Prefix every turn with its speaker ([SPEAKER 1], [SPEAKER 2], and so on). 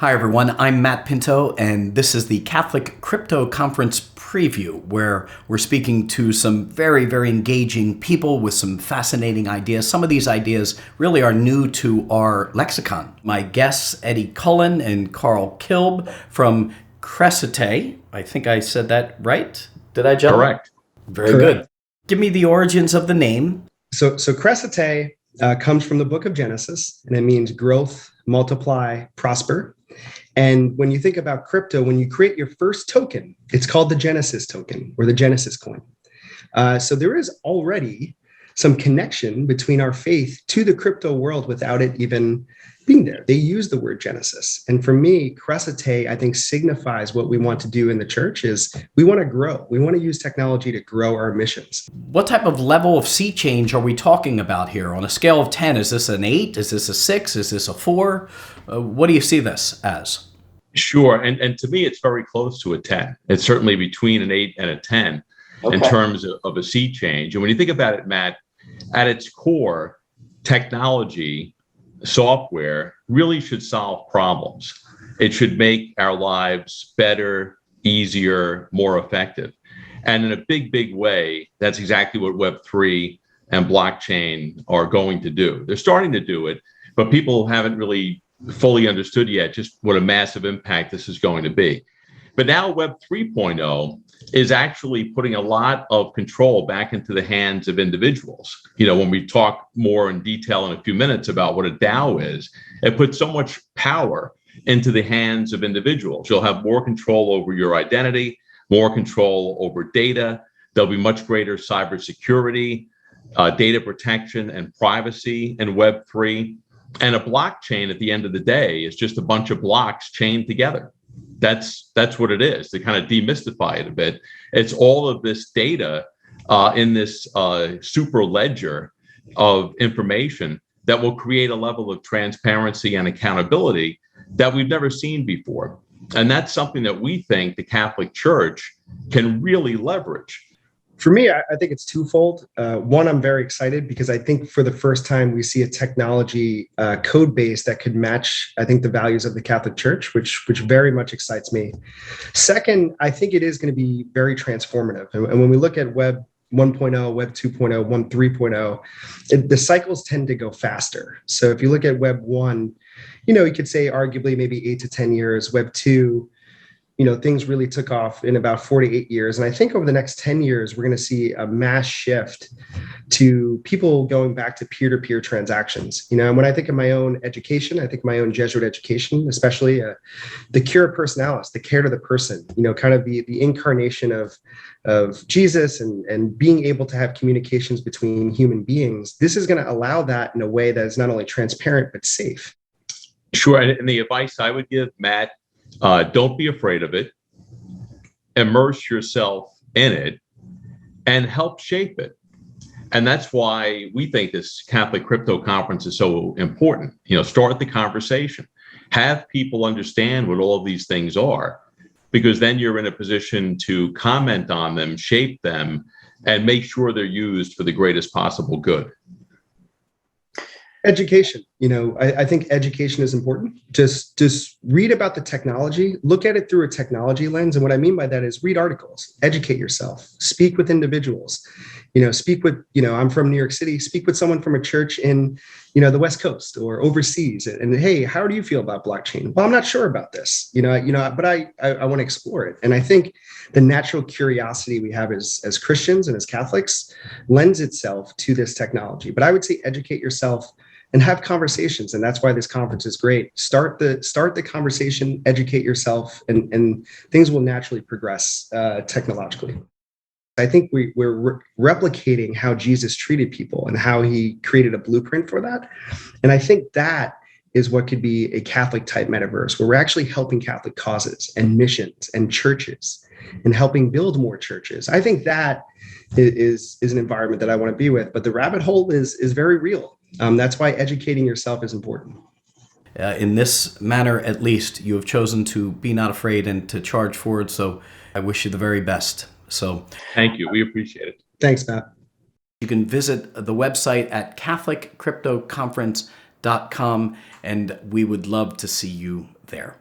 [SPEAKER 1] Hi, everyone. I'm Matt Pinto, and this is the Catholic Crypto Conference preview, where we're speaking to some very, very engaging people with some fascinating ideas. Some of these ideas really are new to our lexicon. My guests, Eddie Cullen and Karl Kilb from Crescite. I think I said that right. Did I, gentlemen?
[SPEAKER 2] Correct.
[SPEAKER 1] Very good. Give me the origins of the name.
[SPEAKER 3] So Crescite comes from the book of Genesis, and it means growth, multiply, prosper. And when you think about crypto, when you create your first token, it's called the Genesis token or the Genesis coin. So there is already some connection between our faith to the crypto world without it even being there. They use the word Genesis. And for me, Crescite, I think, signifies what we want to do in the church is we want to grow. We want to use technology to grow our missions.
[SPEAKER 1] What type of level of sea change are we talking about here? On a scale of 10, is this an 8? Is this a 6? Is this a 4? What do you see this as?
[SPEAKER 2] Sure. And to me, it's very close to a 10. It's certainly between an 8 and a 10 in terms of a sea change. And when you think about it, Matt, at its core, technology, software really should solve problems. It should make our lives better, easier, more effective. And in a big, big way, that's exactly what Web3 and blockchain are going to do. They're starting to do it, but people haven't really fully understood yet just what a massive impact this is going to be. But now Web 3.0 is actually putting a lot of control back into the hands of individuals. You know, when we talk more in detail in a few minutes about what a DAO is, it puts so much power into the hands of individuals. You'll have more control over your identity, more control over data. There'll be much greater cybersecurity, data protection, and privacy in Web 3. And a blockchain at the end of the day is just a bunch of blocks chained together. That's what it is. To kind of demystify it a bit, it's all of this data in this super ledger of information that will create a level of transparency and accountability that we've never seen before. And that's something that we think the Catholic Church can really leverage.
[SPEAKER 3] For me, I think it's twofold. One, I'm very excited because I think for the first time we see a technology code base that could match, I think, the values of the Catholic Church, which very much excites me. Second, I think it is going to be very transformative. And when we look at Web 1.0, Web 2.0, Web 3.0, the cycles tend to go faster. So if you look at Web 1, you could say arguably maybe 8 to 10 years. Web 2, things really took off in about 4 to 8 years. And I think over the next 10 years, we're going to see a mass shift to people going back to peer-to-peer transactions. And when I think of my own education, I think my own Jesuit education, especially the Cura personalis, the care to the person, kind of the incarnation of Jesus and being able to have communications between human beings. This is going to allow that in a way that is not only transparent, but safe.
[SPEAKER 2] Sure. And the advice I would give, Matt, don't be afraid of it. Immerse yourself in it and help shape it. And that's why we think this Catholic Crypto Conference is so important. Start the conversation. Have people understand what all of these things are, because then you're in a position to comment on them, shape them, and make sure they're used for the greatest possible good.
[SPEAKER 3] Education. I think education is important. Just read about the technology, look at it through a technology lens. And what I mean by that is read articles, educate yourself, speak with individuals, speak with, I'm from New York City, speak with someone from a church in, the West Coast or overseas. And hey, how do you feel about blockchain? Well, I'm not sure about this, but I want to explore it. And I think the natural curiosity we have as Christians and as Catholics lends itself to this technology. But I would say educate yourself and have conversations. And that's why this conference is great. Start the conversation, educate yourself, and things will naturally progress technologically. I think we're replicating how Jesus treated people and how he created a blueprint for that. And I think that is what could be a Catholic type metaverse, where we're actually helping Catholic causes and missions and churches and helping build more churches. I think that is an environment that I want to be with, but the rabbit hole is very real. That's why educating yourself is important.
[SPEAKER 1] In this manner, at least, you have chosen to be not afraid and to charge forward. So I wish you the very best. So
[SPEAKER 2] thank you. We appreciate it.
[SPEAKER 3] Thanks, Matt.
[SPEAKER 1] You can visit the website at CatholicCryptoConference.com, and we would love to see you there.